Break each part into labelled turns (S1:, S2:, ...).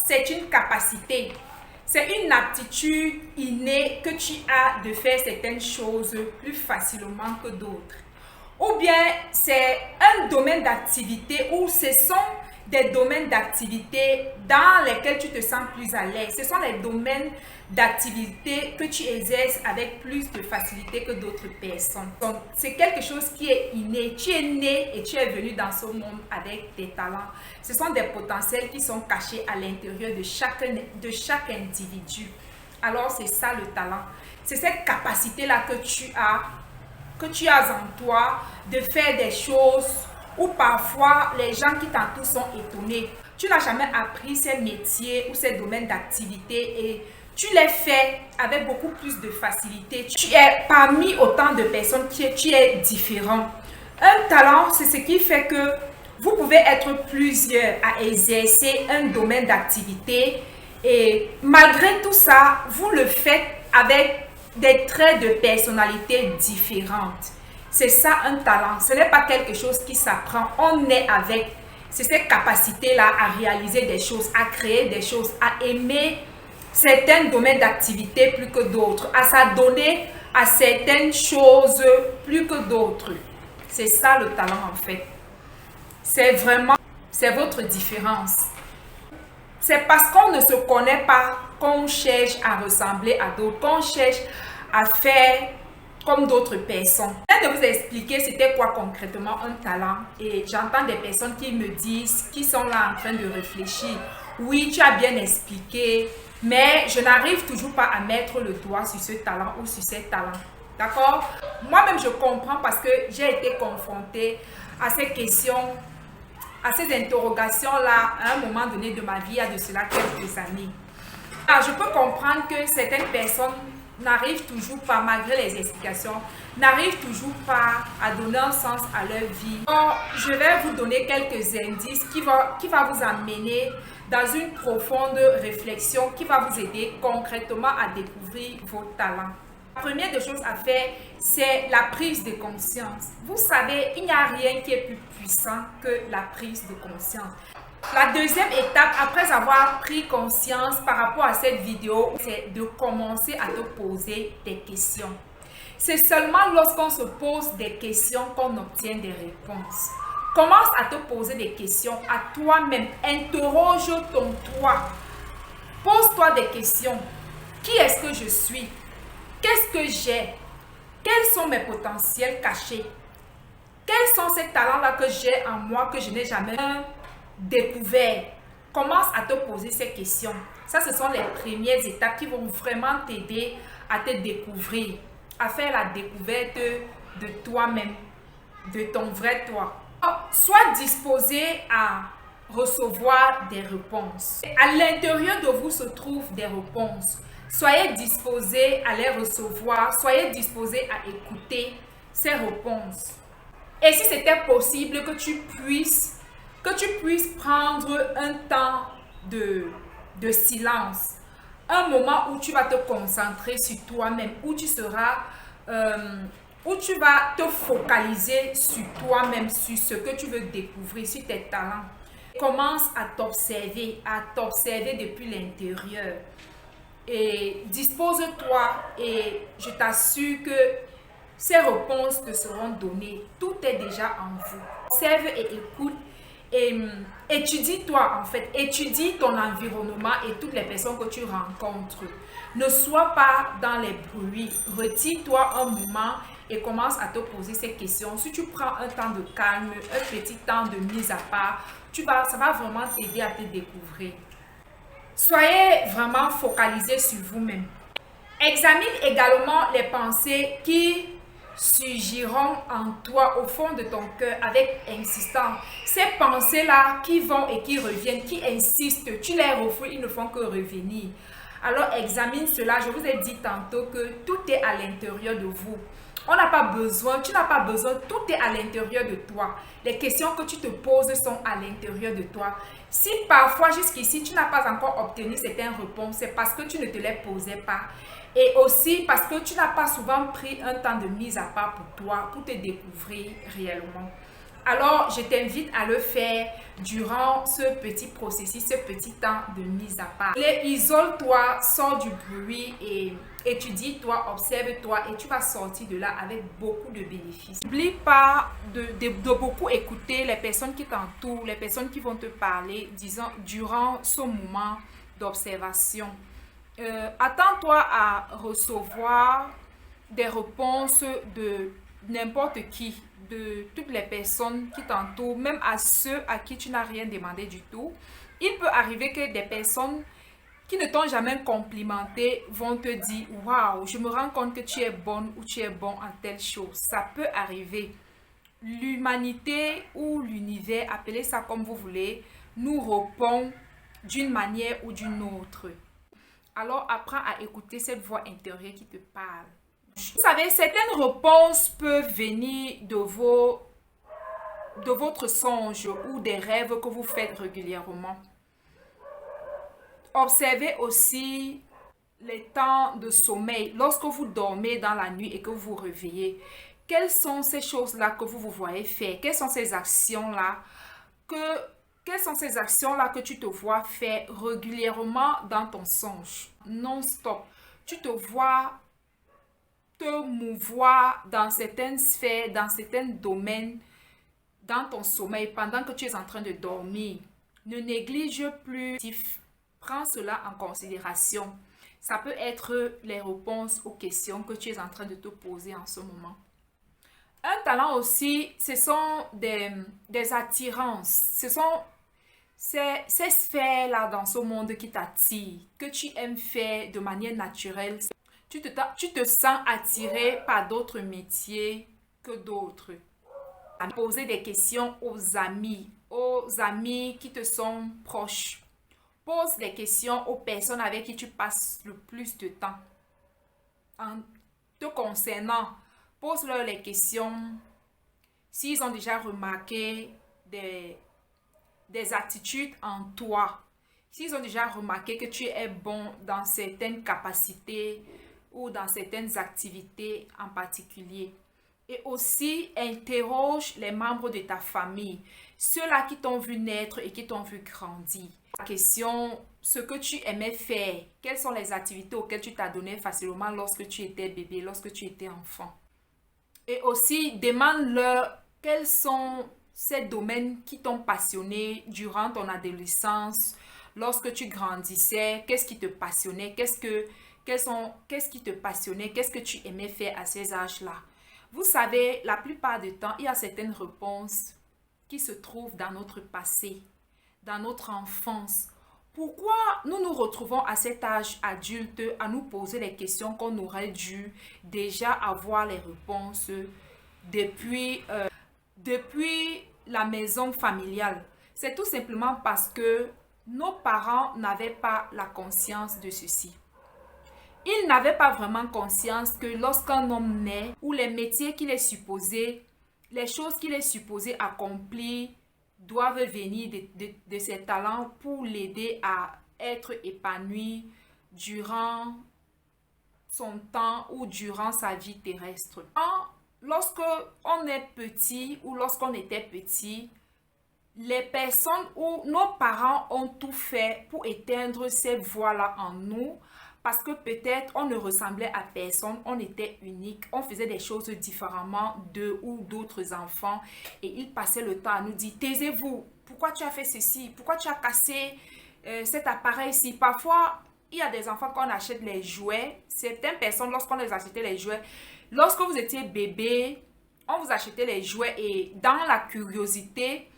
S1: c'est une capacité. C'est une aptitude innée que tu as de faire certaines choses plus facilement que d'autres. Ou bien c'est un domaine d'activité où ce sont des domaines d'activité dans lesquels tu te sens plus à l'aise. Ce sont les domaines d'activité que tu exerces avec plus de facilité que d'autres personnes. Donc, c'est quelque chose qui est inné. Tu es né et tu es venu dans ce monde avec des talents. Ce sont des potentiels qui sont cachés à l'intérieur de chaque individu. Alors, c'est ça le talent. C'est cette capacité-là que tu as en toi de faire des choses où parfois les gens qui t'entourent sont étonnés. Tu n'as jamais appris ces métiers ou ces domaines d'activité et tu les fais avec beaucoup plus de facilité. Tu es parmi autant de personnes tu es différent. Un talent, c'est ce qui fait que vous pouvez être plusieurs à exercer un domaine d'activité et malgré tout ça, vous le faites avec des traits de personnalité différentes. C'est ça un talent. Ce n'est pas quelque chose qui s'apprend. On est avec. C'est cette capacité-là à réaliser des choses, à créer des choses, à aimer certains domaines d'activité plus que d'autres, à s'adonner à certaines choses plus que d'autres. C'est ça le talent en fait. C'est votre différence. C'est parce qu'on ne se connaît pas qu'on cherche à ressembler à d'autres, qu'on cherche à faire comme d'autres personnes. Je viens de vous expliquer c'était quoi concrètement un talent et j'entends des personnes qui me disent, qui sont là en train de réfléchir. Oui, tu as bien expliqué, mais je n'arrive toujours pas à mettre le doigt sur ce talent ou sur ces talents. D'accord? Moi-même, je comprends parce que j'ai été confrontée à ces questions, à ces interrogations-là à un moment donné de ma vie, il y a de cela quelques années. Alors, je peux comprendre que certaines personnes n'arrivent toujours pas, malgré les explications, n'arrivent toujours pas à donner un sens à leur vie. Or, je vais vous donner quelques indices qui va vous amener dans une profonde réflexion qui va vous aider concrètement à découvrir vos talents. La première des choses à faire, c'est la prise de conscience. Vous savez, il n'y a rien qui est plus puissant que la prise de conscience. La deuxième étape, après avoir pris conscience par rapport à cette vidéo, c'est de commencer à te poser des questions. C'est seulement lorsqu'on se pose des questions qu'on obtient des réponses. Commence à te poser des questions à toi-même. Interroge ton toi. Pose-toi des questions. Qui est-ce que je suis? Qu'est-ce que j'ai? Quels sont mes potentiels cachés? Quels sont ces talents-là que j'ai en moi que je n'ai jamais découvert? Commence à te poser ces questions. Ça, ce sont les premières étapes qui vont vraiment t'aider à te découvrir, à faire la découverte de toi-même, de ton vrai toi. Sois disposé à recevoir des réponses. À l'intérieur de vous se trouvent des réponses. Soyez disposés à les recevoir, soyez disposés à écouter ces réponses. Et si c'était possible que tu puisses prendre un temps de silence, un moment où tu vas te concentrer sur toi-même, où tu vas te focaliser sur toi-même, sur ce que tu veux découvrir, sur tes talents. Commence à t'observer depuis l'intérieur. Et dispose-toi et je t'assure que ces réponses te seront données. Tout est déjà en vous. Observe et écoute et étudie-toi en fait. Étudie ton environnement et toutes les personnes que tu rencontres. Ne sois pas dans les bruits. Retire-toi un moment et commence à te poser ces questions. Si tu prends un temps de calme, un petit temps de mise à part, ça va vraiment t'aider à te découvrir. Soyez vraiment focalisés sur vous-même. Examine également les pensées qui surgiront en toi au fond de ton cœur avec insistance. Ces pensées-là qui vont et qui reviennent, qui insistent, tu les refoules, ils ne font que revenir. Alors examine cela. Je vous ai dit tantôt que tout est à l'intérieur de vous. Tu n'as pas besoin, tout est à l'intérieur de toi. Les questions que tu te poses sont à l'intérieur de toi. Si parfois jusqu'ici tu n'as pas encore obtenu certaines réponses, c'est parce que tu ne te les posais pas. Et aussi parce que tu n'as pas souvent pris un temps de mise à part pour toi, pour te découvrir réellement. Alors, je t'invite à le faire durant ce petit processus, ce petit temps de mise à part. Isole-toi, sors du bruit et étudie-toi, observe-toi et tu vas sortir de là avec beaucoup de bénéfices. N'oublie pas de beaucoup écouter les personnes qui t'entourent, les personnes qui vont te parler, disons, durant ce moment d'observation. Attends-toi à recevoir des réponses de n'importe qui, de toutes les personnes qui t'entourent, même à ceux à qui tu n'as rien demandé du tout. Il peut arriver que des personnes qui ne t'ont jamais complimenté vont te dire « Waouh, je me rends compte que tu es bonne ou tu es bon en telle chose. » Ça peut arriver. L'humanité ou l'univers, appelez ça comme vous voulez, nous répond d'une manière ou d'une autre. Alors apprends à écouter cette voix intérieure qui te parle. Vous savez, certaines réponses peuvent venir de votre songe ou des rêves que vous faites régulièrement. Observez aussi les temps de sommeil. Lorsque vous dormez dans la nuit et que vous vous réveillez, quelles sont ces choses-là que vous voyez faire? Quelles sont ces actions-là que tu te vois faire régulièrement dans ton songe? Non-stop. Tu te vois te mouvoir dans certaines sphères, dans certains domaines, dans ton sommeil, pendant que tu es en train de dormir. Ne néglige plus. Prends cela en considération. Ça peut être les réponses aux questions que tu es en train de te poser en ce moment. Un talent aussi, ce sont des attirances. Ce sont ces sphères-là dans ce monde qui t'attirent, que tu aimes faire de manière naturelle. Tu te sens attiré par d'autres métiers que d'autres. Poser des questions aux amis qui te sont proches. Pose des questions aux personnes avec qui tu passes le plus de temps. En te concernant, pose-leur les questions s'ils ont déjà remarqué des attitudes en toi. S'ils ont déjà remarqué que tu es bon dans certaines capacités ou dans certaines activités en particulier. Et aussi, interroge les membres de ta famille, ceux-là qui t'ont vu naître et qui t'ont vu grandir. La question, ce que tu aimais faire, quelles sont les activités auxquelles tu t'adonnais facilement lorsque tu étais bébé, lorsque tu étais enfant. Et aussi, demande-leur quels sont ces domaines qui t'ont passionné durant ton adolescence, lorsque tu grandissais, qu'est-ce qui te passionnait, qu'est-ce qui te passionnait, qu'est-ce que tu aimais faire à ces âges-là. Vous savez, la plupart du temps, il y a certaines réponses qui se trouvent dans notre passé, dans notre enfance. Pourquoi nous nous retrouvons à cet âge adulte à nous poser les questions qu'on aurait dû déjà avoir les réponses depuis la maison familiale? C'est tout simplement parce que nos parents n'avaient pas la conscience de ceci. Ils n'avaient pas vraiment conscience que lorsqu'un homme naît, ou les métiers qu'il est supposé, les choses qu'il est supposé accomplir doivent venir de ses talents pour l'aider à être épanoui durant son temps ou durant sa vie terrestre. Lorsque on est petit ou lorsqu'on était petit, les personnes ou nos parents ont tout fait pour éteindre cette voix-là en nous. Parce que peut-être on ne ressemblait à personne, on était unique, on faisait des choses différemment d'eux ou d'autres enfants. Et ils passaient le temps à nous dire, taisez-vous, pourquoi tu as fait ceci, pourquoi tu as cassé cet appareil-ci. Parfois, il y a des enfants qu'on achète les jouets. Certaines personnes, lorsqu'on les achetait les jouets, lorsque vous étiez bébé, on vous achetait les jouets et dans la curiosité,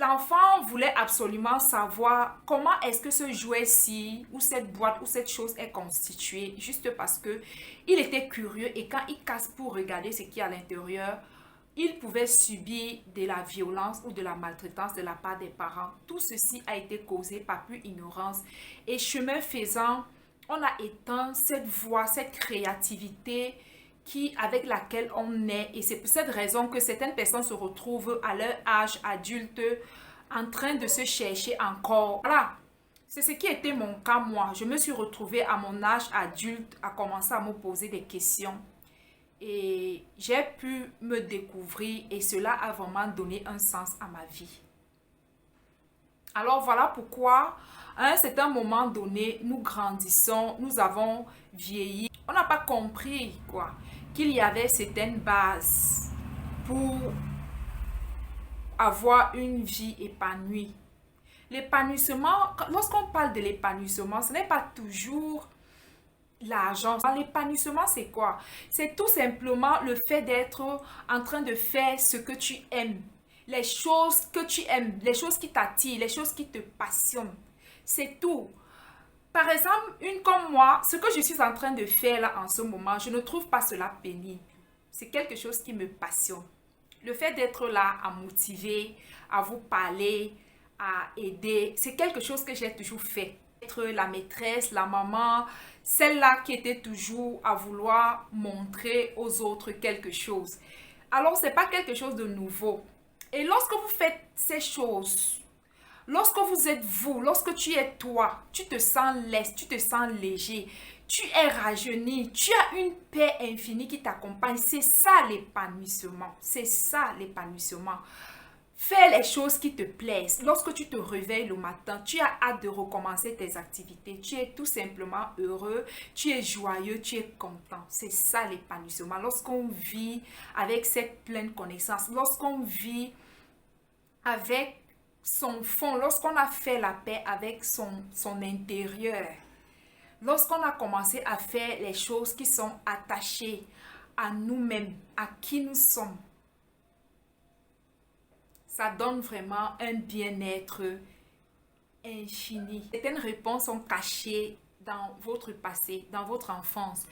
S1: l'enfant voulait absolument savoir comment est-ce que ce jouet-ci ou cette boîte ou cette chose est constituée, juste parce que il était curieux et quand il casse pour regarder ce qu'il y a à l'intérieur, il pouvait subir de la violence ou de la maltraitance de la part des parents. Tout ceci a été causé par pure ignorance et chemin faisant, on a éteint cette voix, cette créativité avec laquelle on est. Et c'est pour cette raison que certaines personnes se retrouvent à leur âge adulte en train de se chercher encore. Voilà, c'est ce qui était mon cas moi. Je me suis retrouvée à mon âge adulte à commencer à me poser des questions. Et j'ai pu me découvrir et cela a vraiment donné un sens à ma vie. Alors voilà pourquoi, à un certain moment donné, nous grandissons, nous avons vieilli. On n'a pas compris qu'il y avait certaines bases pour avoir une vie épanouie. L'épanouissement, lorsqu'on parle de l'épanouissement, ce n'est pas toujours l'argent. L'épanouissement, c'est quoi? C'est tout simplement le fait d'être en train de faire ce que tu aimes. Les choses que tu aimes, les choses qui t'attirent, les choses qui te passionnent. C'est tout. Par exemple, une comme moi, ce que je suis en train de faire là en ce moment, je ne trouve pas cela pénible. C'est quelque chose qui me passionne. Le fait d'être là à motiver, à vous parler, à aider, c'est quelque chose que j'ai toujours fait. Être la maîtresse, la maman, celle-là qui était toujours à vouloir montrer aux autres quelque chose. Alors, ce n'est pas quelque chose de nouveau. Et lorsque vous faites ces choses, lorsque vous êtes vous, lorsque tu es toi, tu te sens leste, tu te sens léger, tu es rajeuni, tu as une paix infinie qui t'accompagne. C'est ça l'épanouissement. C'est ça l'épanouissement. Fais les choses qui te plaisent. Lorsque tu te réveilles le matin, tu as hâte de recommencer tes activités. Tu es tout simplement heureux, tu es joyeux, tu es content. C'est ça l'épanouissement. Lorsqu'on vit avec cette pleine connaissance, lorsqu'on vit avec son fond, lorsqu'on a fait la paix avec son intérieur, lorsqu'on a commencé à faire les choses qui sont attachées à nous-mêmes, à qui nous sommes, ça donne vraiment un bien-être infini. Certaines réponses sont cachées dans votre passé, dans votre enfance.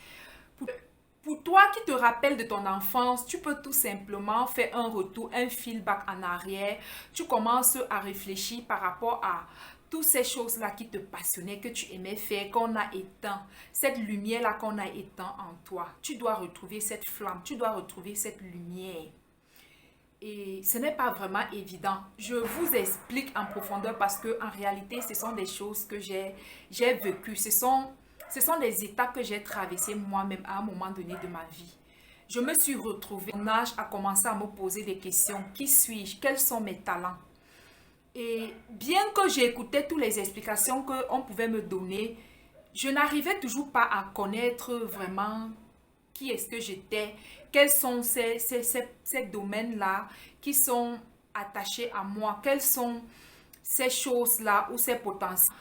S1: Pour toi qui te rappelles de ton enfance, tu peux tout simplement faire un retour, un feedback en arrière. Tu commences à réfléchir par rapport à toutes ces choses-là qui te passionnaient, que tu aimais faire, qu'on a éteint. Cette lumière-là qu'on a éteint en toi. Tu dois retrouver cette flamme, tu dois retrouver cette lumière. Et ce n'est pas vraiment évident. Je vous explique en profondeur parce que en réalité, ce sont des choses que j'ai vécues. Ce sont des étapes que j'ai traversées moi-même à un moment donné de ma vie. Je me suis retrouvée, mon âge a commencé à me poser des questions. Qui suis-je? Quels sont mes talents? Et bien que j'écoutais toutes les explications qu'on pouvait me donner, je n'arrivais toujours pas à connaître vraiment qui est-ce que j'étais, quels sont ces domaines-là qui sont attachés à moi, quelles sont ces choses-là ou ces potentiels.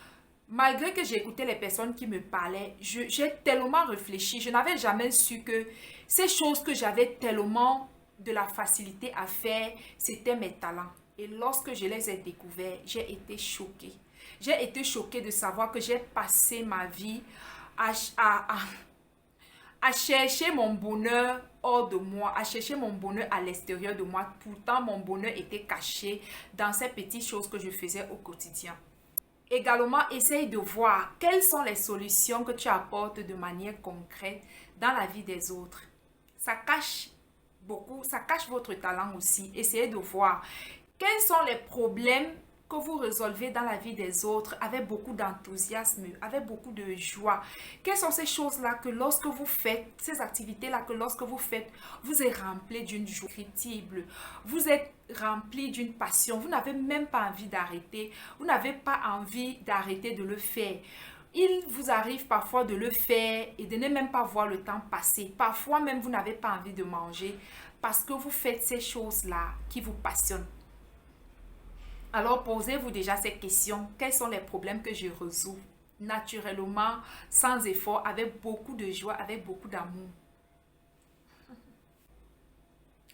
S1: Malgré que j'écoutais les personnes qui me parlaient, j'ai tellement réfléchi, je n'avais jamais su que ces choses que j'avais tellement de la facilité à faire, c'était mes talents. Et lorsque je les ai découverts, j'ai été choquée. J'ai été choquée de savoir que j'ai passé ma vie à chercher mon bonheur hors de moi, à chercher mon bonheur à l'extérieur de moi. Pourtant, mon bonheur était caché dans ces petites choses que je faisais au quotidien. Également, essaye de voir quelles sont les solutions que tu apportes de manière concrète dans la vie des autres. Ça cache beaucoup, ça cache votre talent aussi. Essayez de voir quels sont les problèmes que vous résolvez dans la vie des autres avec beaucoup d'enthousiasme, avec beaucoup de joie. Quelles sont ces choses-là que lorsque vous faites, ces activités-là que lorsque vous faites, vous êtes rempli d'une joie indescriptible, vous êtes rempli d'une passion, vous n'avez même pas envie d'arrêter, vous n'avez pas envie d'arrêter de le faire. Il vous arrive parfois de le faire et de ne même pas voir le temps passer. Parfois même, vous n'avez pas envie de manger parce que vous faites ces choses-là qui vous passionnent. Alors, posez-vous déjà ces questions. Quels sont les problèmes que je résous naturellement, sans effort, avec beaucoup de joie, avec beaucoup d'amour?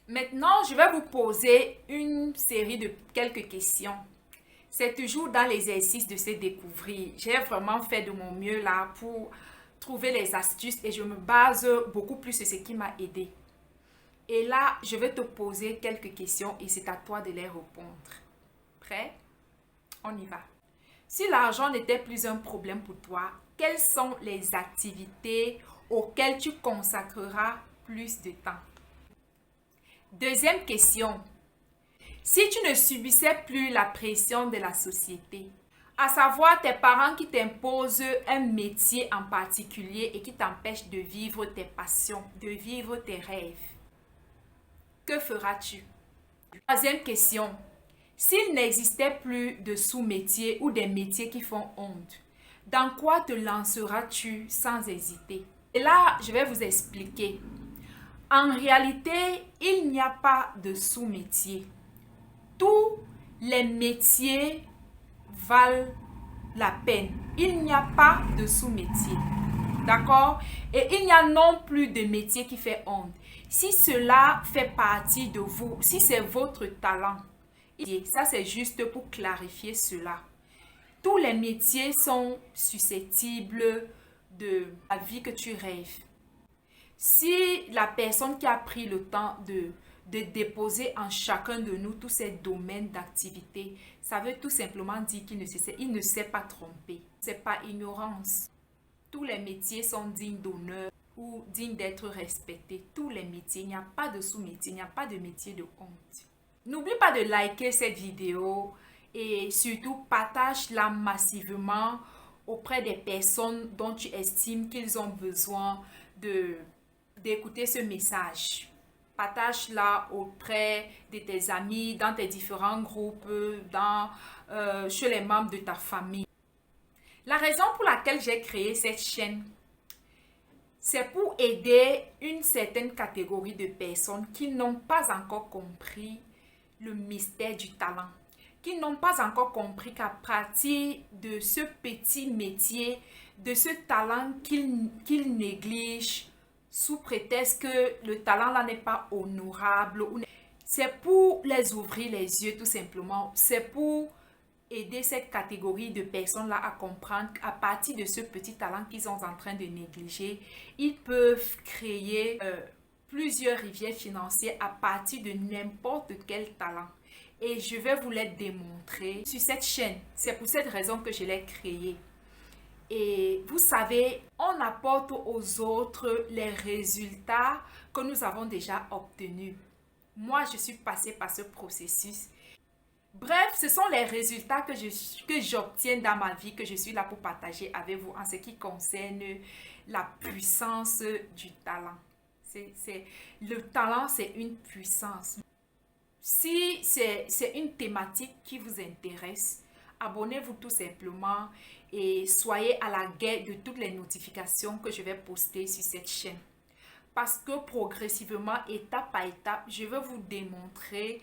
S1: Maintenant, je vais vous poser une série de quelques questions. C'est toujours dans l'exercice de se découvrir. J'ai vraiment fait de mon mieux là pour trouver les astuces et je me base beaucoup plus sur ce qui m'a aidé. Et là, je vais te poser quelques questions et c'est à toi de les répondre. Prêt? On y va. Si l'argent n'était plus un problème pour toi, quelles sont les activités auxquelles tu consacreras plus de temps? Deuxième question. Si tu ne subissais plus la pression de la société, À savoir tes parents qui t'imposent un métier en particulier et qui t'empêchent de vivre tes passions, de vivre tes rêves. Que feras-tu? Troisième question. S'il n'existait plus de sous-métiers ou des métiers qui font honte, dans quoi te lanceras-tu sans hésiter? Et là, je vais vous expliquer. En réalité, il n'y a pas de sous-métier. Tous les métiers valent la peine. Il n'y a pas de sous-métier. D'accord? Et il n'y a non plus de métier qui fait honte. Si cela fait partie de vous, si c'est votre talent, ça c'est juste pour clarifier cela. Tous les métiers sont susceptibles de la vie que tu rêves. Si la personne qui a pris le temps de déposer en chacun de nous tous ces domaines d'activité, ça veut tout simplement dire qu'il ne s'est pas trompé. Ce n'est pas ignorance. Tous les métiers sont dignes d'honneur ou dignes d'être respectés. Tous les métiers, il n'y a pas de sous-métier, il n'y a pas de métier de honte. N'oublie pas de liker cette vidéo et surtout partage-la massivement auprès des personnes dont tu estimes qu'ils ont besoin d'écouter ce message. Partage-la auprès de tes amis, dans tes différents groupes, chez les membres de ta famille. La raison pour laquelle j'ai créé cette chaîne, c'est pour aider une certaine catégorie de personnes qui n'ont pas encore compris le mystère du talent, qui n'ont pas encore compris qu'à partir de ce petit métier, de ce talent qu'ils négligent, sous prétexte que le talent là n'est pas honorable. C'est pour les ouvrir les yeux tout simplement. C'est pour aider cette catégorie de personnes-là à comprendre qu'à partir de ce petit talent qu'ils sont en train de négliger, ils peuvent créer plusieurs rivières financières à partir de n'importe quel talent. Et je vais vous les démontrer sur cette chaîne. C'est pour cette raison que je l'ai créée. Et vous savez, on apporte aux autres les résultats que nous avons déjà obtenus. Moi, je suis passée par ce processus. Bref, ce sont les résultats que j'obtiens dans ma vie que je suis là pour partager avec vous en ce qui concerne la puissance du talent. Le talent, c'est une puissance. Si c'est une thématique qui vous intéresse, abonnez-vous tout simplement et soyez à la guet de toutes les notifications que je vais poster sur cette chaîne. Parce que progressivement, étape par étape, je vais vous démontrer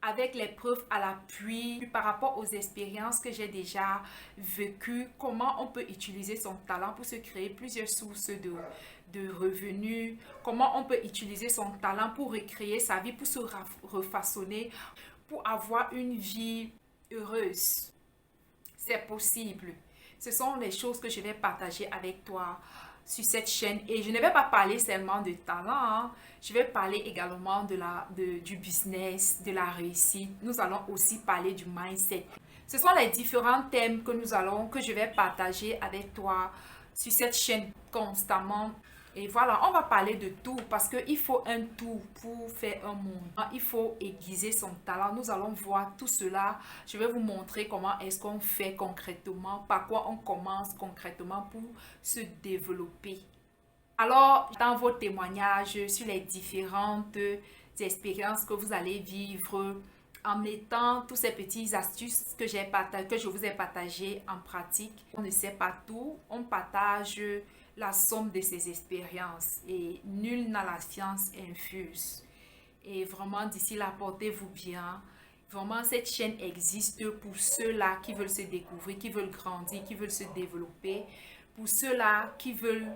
S1: avec les preuves à l'appui par rapport aux expériences que j'ai déjà vécues, comment on peut utiliser son talent pour se créer plusieurs sources de revenus, comment on peut utiliser son talent pour recréer sa vie, pour se refaçonner, pour avoir une vie heureuse. C'est possible. Ce sont les choses que je vais partager avec toi sur cette chaîne. Et je ne vais pas parler seulement de talent, hein. Je vais parler également du business, de la réussite. Nous allons aussi parler du mindset. Ce sont les différents thèmes que je vais partager avec toi sur cette chaîne constamment. Et voilà, on va parler de tout parce qu'il faut un tout pour faire un monde. Il faut aiguiser son talent. Nous allons voir tout cela. Je vais vous montrer comment est-ce qu'on fait concrètement, par quoi on commence concrètement pour se développer. Alors, dans vos témoignages sur les différentes expériences que vous allez vivre, en mettant tous ces petites astuces que je vous ai partagées en pratique. On ne sait pas tout, on partage la somme de ses expériences et nul n'a la science infuse. Et vraiment, d'ici là, portez-vous bien. Vraiment, cette chaîne existe pour ceux-là qui veulent se découvrir, qui veulent grandir, qui veulent se développer, pour ceux-là qui veulent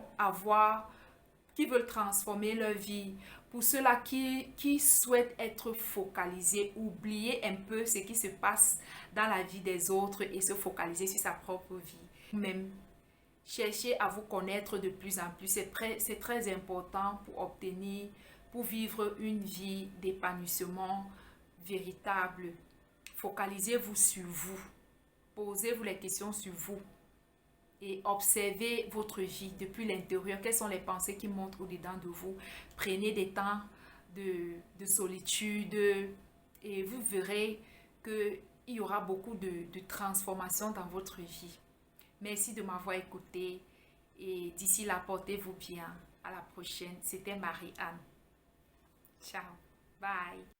S1: transformer leur vie, pour ceux-là qui souhaitent être focalisés, oublier un peu ce qui se passe dans la vie des autres et se focaliser sur sa propre vie. Même cherchez à vous connaître de plus en plus. C'est très important pour vivre une vie d'épanouissement véritable. Focalisez-vous sur vous. Posez-vous les questions sur vous. Et observez votre vie depuis l'intérieur. Quelles sont les pensées qui montent au-dedans de vous? Prenez des temps de solitude et vous verrez qu'il il y aura beaucoup de transformations dans votre vie. Merci de m'avoir écouté et d'ici là, portez-vous bien. À la prochaine. C'était Marie-Anne. Ciao. Bye.